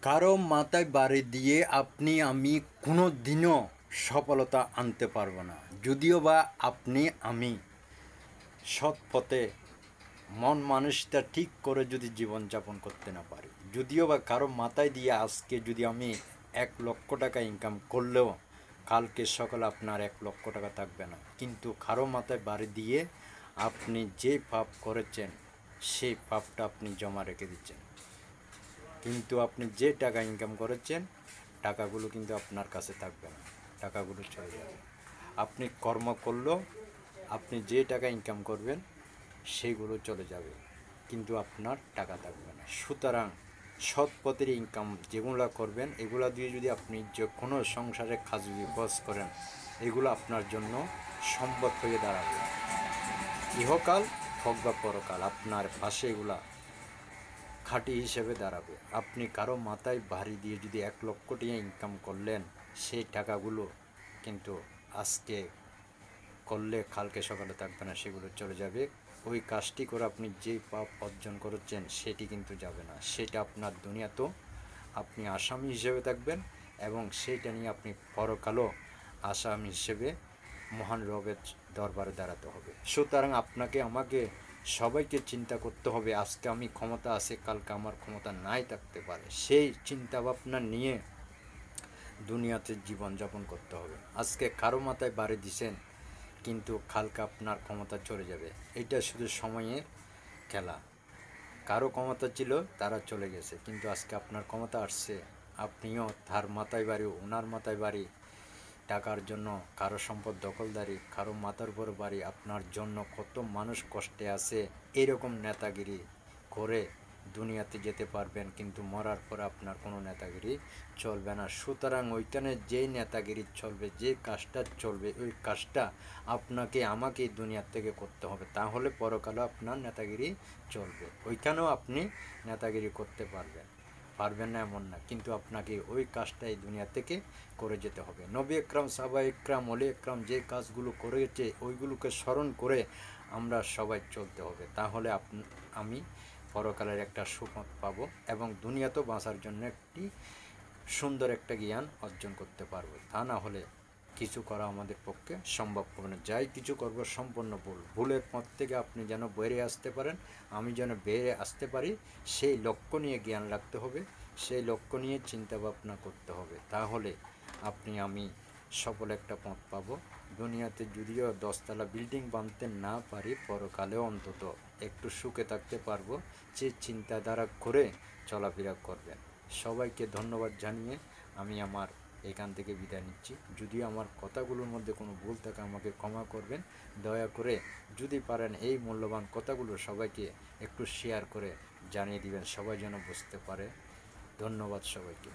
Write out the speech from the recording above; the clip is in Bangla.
কারো মাথায় বাড়ি দিয়ে আপনি আমি কোনো দিনও সফলতা আনতে পারবো না। যদিও বা আপনি আমি সৎ পথে মন মানসিকতা ঠিক করে যদি জীবনযাপন করতে না পারি, যদিও বা কারো মাথায় দিয়ে আজকে যদি আমি 1,00,000 টাকা ইনকাম করলেও কালকে সকালে আপনার 1,00,000 টাকা থাকবে না। কিন্তু কারো মাথায় বাড়ি দিয়ে আপনি যে পাপ করেছেন সেই পাপটা আপনি জমা রেখে দিচ্ছেন, কিন্তু আপনি যে টাকা ইনকাম করেছেন টাকাগুলো কিন্তু আপনার কাছে থাকবে না, টাকাগুলো চলে যাবে। আপনি কর্ম করলেও আপনি যে টাকা ইনকাম করবেন সেগুলো চলে যাবে, কিন্তু আপনার টাকা থাকবে না। সুতরাং সৎ পথের ইনকাম যেগুলো করবেন এগুলো দিয়ে যদি আপনি যে কোনো সংসারে খাজুবি খরচ করেন এগুলো আপনার জন্য সম্পদ হয়ে দাঁড়াবে। ইহকাল হোক বা পরকাল আপনার পাশে এগুলা খাঁটি হিসেবে দাঁড়াবে। আপনি কারো মাথায় বাড়ি দিয়ে যদি 1,00,000 টাকা ইনকাম করলেন সেই টাকাগুলো কিন্তু আজকে করলে কালকে সকালে থাকবে না, সেগুলো চলে যাবে। ওই কাজটি করে আপনি যে পাপ অর্জন করেছেন সেটি কিন্তু যাবে না, সেটা আপনার দুনিয়াতেও আপনি আসামি হিসেবে থাকবেন এবং সেইটা নিয়ে আপনি পরকালও আসামি হিসেবে মহান রবের দরবারে দাঁড়াতে হবে। সুতরাং আপনাকে আমাকে সবাইকে চিন্তা করতে হবে, আজকে আমি ক্ষমতা আছে কালকে আমার ক্ষমতা নাই থাকতে পারে, সেই চিন্তা ভাবনা নিয়ে দুনিয়াতে জীবনযাপন করতে হবে। আজকে কারো মাথায় বাড়ি দিছেন কিন্তু কালকে আপনার ক্ষমতা চলে যাবে, এটা শুধু সময়ের খেলা। কারো ক্ষমতা ছিল তারা চলে গেছে, কিন্তু আজকে আপনার ক্ষমতা আসছে, আপনিও তার মাথায় বাড়ি ওনার মাথায় বাড়ি টাকার জন্য কারো সম্পদ দখলদারি, কারো মাথার উপর বাড়ি, আপনার জন্য কত মানুষ কষ্টে আছে। এরকম নেতাগিরি করে দুনিয়াতে যেতে পারবেন, কিন্তু মরার পর আপনার কোনো নেতাগিরি চলবে না। সুতরাং ওইখানে যেই নেতাগিরি চলবে, যে কাজটা চলবে, ওই কাজটা আপনাকে আমাকে দুনিয়ার থেকে করতে হবে, তাহলে পরকালে আপনার নেতাগিরি চলবে। ওইখানেও আপনি নেতাগিরি করতে পারবেন না এমন না, কিন্তু আপনাকে ওই কাজটাই দুনিয়া থেকে করে যেতে হবে। নবী একরাম, সাহাবা একরাম, ওলি একরাম যে কাজগুলো করেছে ওইগুলোকে স্মরণ করে আমরা সবাই চলতে হবে, তাহলে আমি পরকালের একটা সুপথ পাবো এবং দুনিয়াতেও বাঁচার জন্য একটি সুন্দর একটা জ্ঞান অর্জন করতে পারবো। তা না হলে কিছু করা আমাদের পক্ষে সম্ভব হবে না। যাই কিছু করবো সম্পূর্ণ ভুলের পথ থেকে আপনি যেন বেরিয়ে আসতে পারেন, আমি যেন বেরিয়ে আসতে পারি, সেই লক্ষ্য নিয়ে জ্ঞান রাখতে হবে, সেই লক্ষ্য নিয়ে চিন্তা ভাবনা করতে হবে, তাহলে আপনি আমি সফল একটা পথ পাবো। দুনিয়াতে যদিও 10তলা বিল্ডিং বানাতে না পারি, পরকালেও অন্তত একটু সুখে থাকতে পারবো, যে চিন্তাধারা করে চলাফেরা করবেন। সবাইকে ধন্যবাদ জানিয়ে আমি আমার এখান থেকে বিদায় নিচ্ছি। যদি আমার কথাগুলোর মধ্যে কোনো ভুল থাকে আমাকে ক্ষমা করবেন, দয়া করে যদি পারেন এই মূল্যবান কথাগুলো সবাইকে একটু শেয়ার করে জানিয়ে দিবেন, সবাই যেন বুঝতে পারে। ধন্যবাদ সবাইকে।